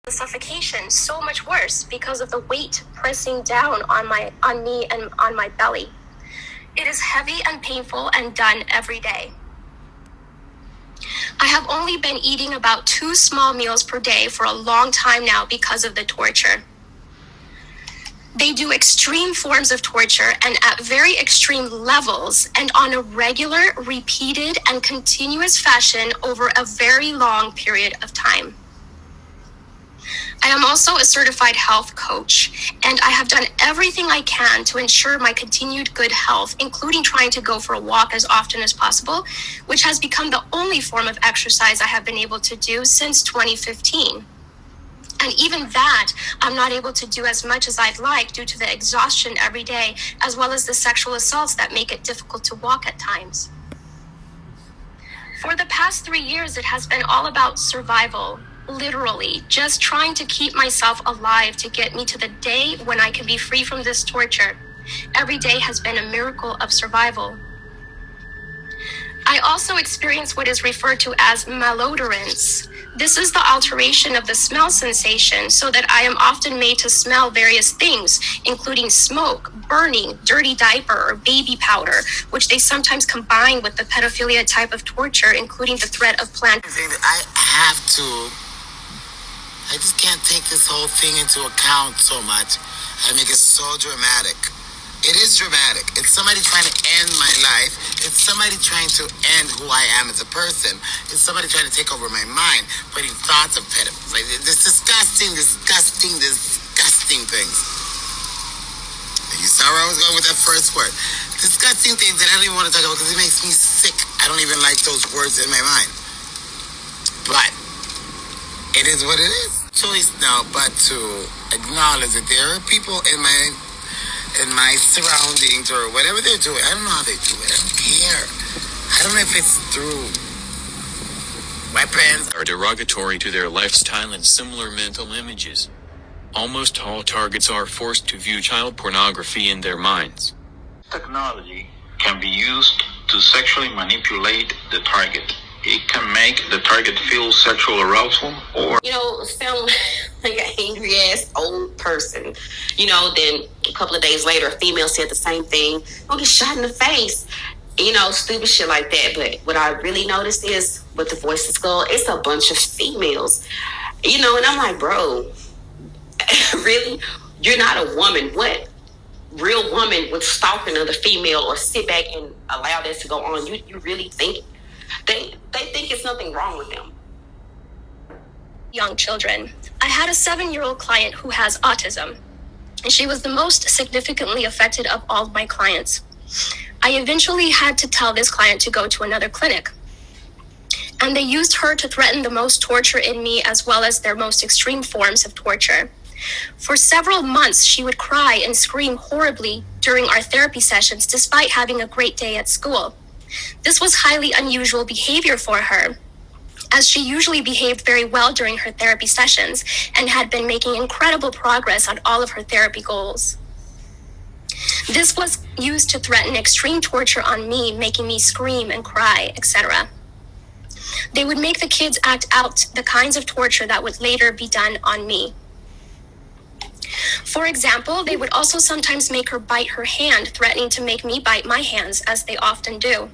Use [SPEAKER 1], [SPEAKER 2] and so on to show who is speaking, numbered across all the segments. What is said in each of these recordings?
[SPEAKER 1] the suffocation so much worse because of the weight pressing down on me and on my belly. It is heavy and painful and done every day. I have only been eating about 2 small meals per day for a long time now because of the torture. They do extreme forms of torture and at very extreme levels and on a regular, repeated, and continuous fashion over a very long period of time. I am also a certified health coach, and I have done everything I can to ensure my continued good health, including trying to go for a walk as often as possible, which has become the only form of exercise I have been able to do since 2015. And even that, I'm not able to do as much as I'd like due to the exhaustion every day, as well as the sexual assaults that make it difficult to walk at times. For the past 3 years, it has been all about survival. Literally, just trying to keep myself alive to get me to the day when I can be free from this torture. Every day has been a miracle of survival. I also experience what is referred to as malodorance. This is the alteration of the smell sensation so that I am often made to smell various things, including smoke, burning, dirty diaper, or baby powder, which they sometimes combine with the pedophilia type of torture, including the threat of plant.
[SPEAKER 2] I just can't take this whole thing into account so much. I make it so dramatic. It is dramatic. It's somebody trying to end my life. It's somebody trying to end who I am as a person. It's somebody trying to take over my mind, putting thoughts of pedophiles. Like this disgusting things. You saw where I was going with that first word. Disgusting things that I don't even want to talk about because it makes me sick. I don't even like those words in my mind. But it is what it is. Choice now but to acknowledge that there are people in my surroundings or whatever they're doing. I don't know how they do it. I don't care. I don't know if it's through weapons
[SPEAKER 3] are derogatory to their lifestyle and similar mental images. Almost all targets are forced to view child pornography in their minds.
[SPEAKER 4] Technology can be used to sexually manipulate the target. It can make the target feel sexual arousal or,
[SPEAKER 5] sound like an angry ass old person. Then a couple of days later, a female said the same thing. Don't get shot in the face. Stupid shit like that. But what I really noticed is with the voices go, it's a bunch of females. And I'm like, bro, really? You're not a woman. What real woman would stalk another female or sit back and allow this to go on? You really think they think it's nothing wrong with them?
[SPEAKER 1] Young children. I had a 7-year-old client who has autism, and she was the most significantly affected of all of my clients. I eventually had to tell this client to go to another clinic, and they used her to threaten the most torture in me as well as their most extreme forms of torture. For several months, she would cry and scream horribly during our therapy sessions despite having a great day at school. This was highly unusual behavior for her, as she usually behaved very well during her therapy sessions and had been making incredible progress on all of her therapy goals. This was used to threaten extreme torture on me, making me scream and cry, etc. They would make the kids act out the kinds of torture that would later be done on me. For example, they would also sometimes make her bite her hand, threatening to make me bite my hands, as they often do.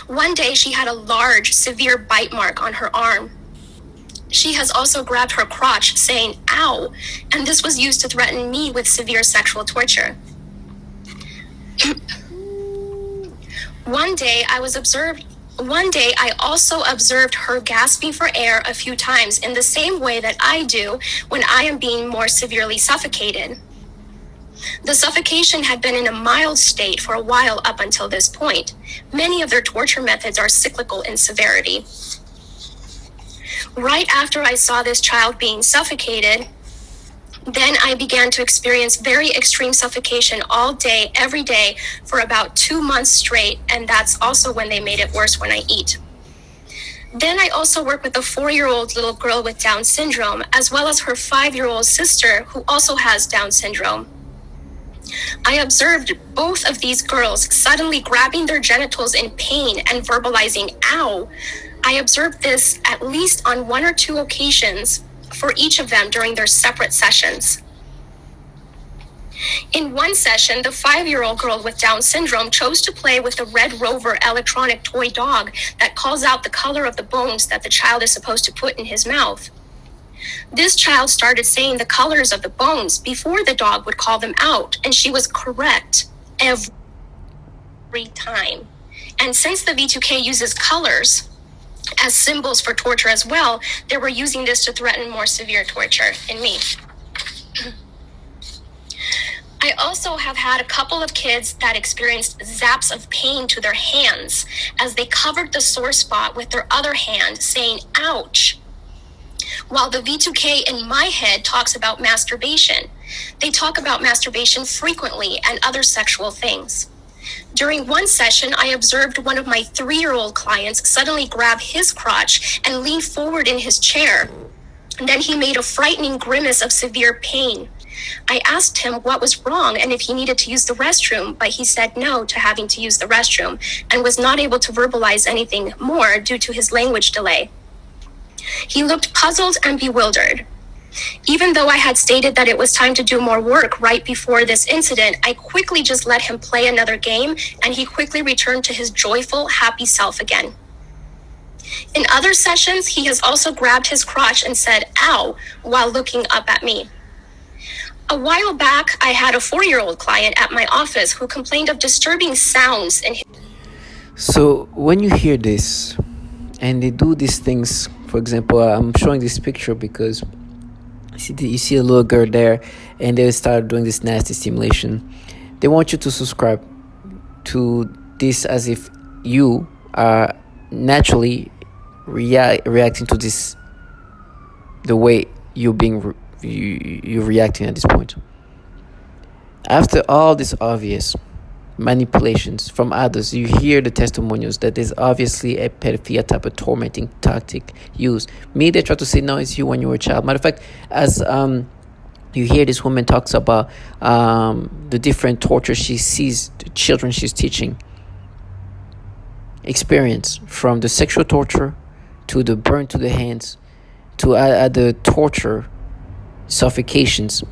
[SPEAKER 1] One day, she had a large, severe bite mark on her arm. She has also grabbed her crotch, saying, "Ow," and this was used to threaten me with severe sexual torture. One day, I also observed her gasping for air a few times in the same way that I do when I am being more severely suffocated. The suffocation had been in a mild state for a while up until this point. Many of their torture methods are cyclical in severity. Right after I saw this child being suffocated, then I began to experience very extreme suffocation all day, every day, for about 2 months straight, and that's also when they made it worse when I eat. Then I also work with a 4-year-old little girl with Down syndrome, as well as her 5-year-old sister who also has Down syndrome. I observed both of these girls suddenly grabbing their genitals in pain and verbalizing, "Ow." I observed this at least on 1 or 2 occasions for each of them during their separate sessions. In one session, the 5-year-old girl with Down syndrome chose to play with the Red Rover electronic toy dog that calls out the color of the bones that the child is supposed to put in his mouth. This child started saying the colors of the bones before the dog would call them out, and she was correct every time. And since the V2K uses colors as symbols for torture as well, they were using this to threaten more severe torture in me. I also have had a couple of kids that experienced zaps of pain to their hands as they covered the sore spot with their other hand, saying, ouch. While the V2K in my head talks about masturbation, they talk about masturbation frequently and other sexual things. During one session, I observed one of my 3-year-old clients suddenly grab his crotch and lean forward in his chair. And then he made a frightening grimace of severe pain. I asked him what was wrong and if he needed to use the restroom, but he said no to having to use the restroom and was not able to verbalize anything more due to his language delay. He looked puzzled and bewildered. Even though I had stated that it was time to do more work right before this incident, I quickly just let him play another game, and he quickly returned to his joyful, happy self again. In other sessions, he has also grabbed his crotch and said, ow, while looking up at me. A while back, I had a 4-year-old client at my office who complained of disturbing sounds in his...
[SPEAKER 6] So when you hear this and they do these things, for example, I'm showing this picture because you see a little girl there and they start doing this nasty stimulation. They want you to subscribe to this as if you are naturally reacting to this the way you're reacting at this point. After all this obvious manipulations from others, you hear the testimonials that there's obviously a pedophilia type of tormenting tactic used. Me, they try to say no, it's you when you were a child. Matter of fact, as you hear this woman talks about the different torture she sees the children she's teaching experience, from the sexual torture to the burn to the hands to the torture suffocations.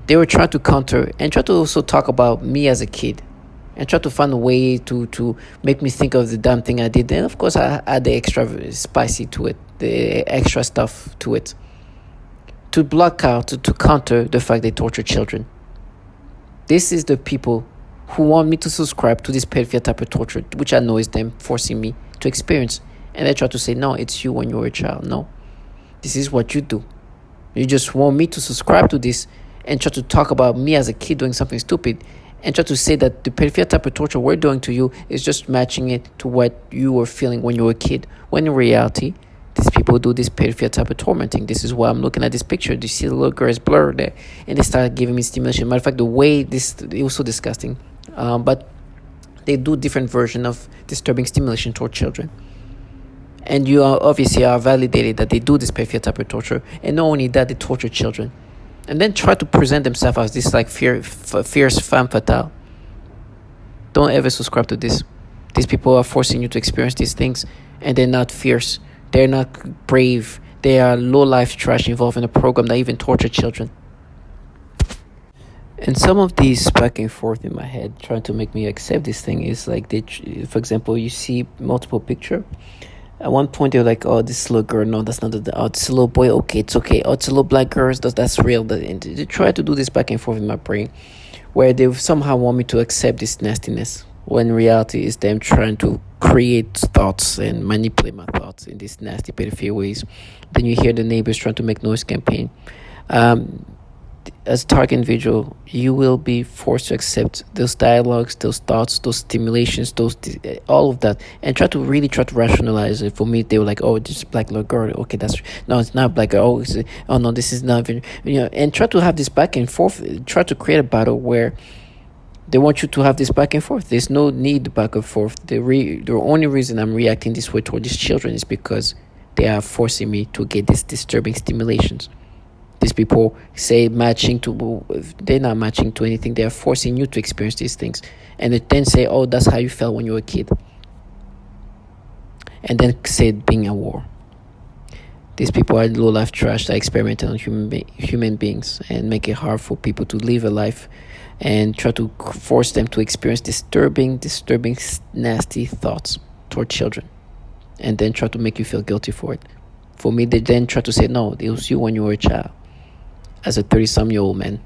[SPEAKER 6] They were trying to counter and try to also talk about me as a kid and try to find a way to make me think of the damn thing I did. And of course, I add the extra spicy to it, the extra stuff to it, to block out, to counter the fact they torture children. This is the people who want me to subscribe to this pedophilia type of torture, which I know is them forcing me to experience. And they try to say, no, it's you when you were a child. No, this is what you do. You just want me to subscribe to this and try to talk about me as a kid doing something stupid and try to say that the pedophilia type of torture we're doing to you is just matching it to what you were feeling when you were a kid. When in reality, these people do this pedophilia type of tormenting. This is why I'm looking at this picture. Do you see the little girl is blurred there? And they start giving me stimulation. Matter of fact, the way it was so disgusting. But they do different version of disturbing stimulation toward children. And you are obviously are validated that they do this pedophilia type of torture. And not only that, they torture children. And then try to present themselves as this like fierce femme fatale. Don't ever subscribe to this. These people are forcing you to experience these things, and they're not fierce. They're not brave. They are low-life trash involved in a program that even torture children. And some of these back and forth in my head trying to make me accept this thing is like, for example, you see multiple picture. At one point, they're like, oh, this little girl, no, that's not oh, this little boy, okay, it's okay. Oh, it's a little black girl, that's real. And they try to do this back and forth in my brain, where they somehow want me to accept this nastiness, when in reality is them trying to create thoughts and manipulate my thoughts in these nasty, pedophilia ways. Then you hear the neighbors trying to make noise campaign. As a target individual, you will be forced to accept those dialogues, those thoughts, those stimulations, all of that, and try to rationalize it. For me, they were like, "Oh, this is black little girl. Okay, no, it's not black girl. Oh no, this is not even, and try to have this back and forth. Try to create a battle where they want you to have this back and forth. There's no need back and forth. The only reason I'm reacting this way toward these children is because they are forcing me to get these disturbing stimulations. These people say they're not matching to anything. They are forcing you to experience these things. And they then say, oh, that's how you felt when you were a kid. And then say being a war. These people are low life trash that experiment on human beings and make it hard for people to live a life, and try to force them to experience disturbing, nasty thoughts toward children, and then try to make you feel guilty for it. For me, they then try to say, no, it was you when you were a child, as a 30-some-year-old man.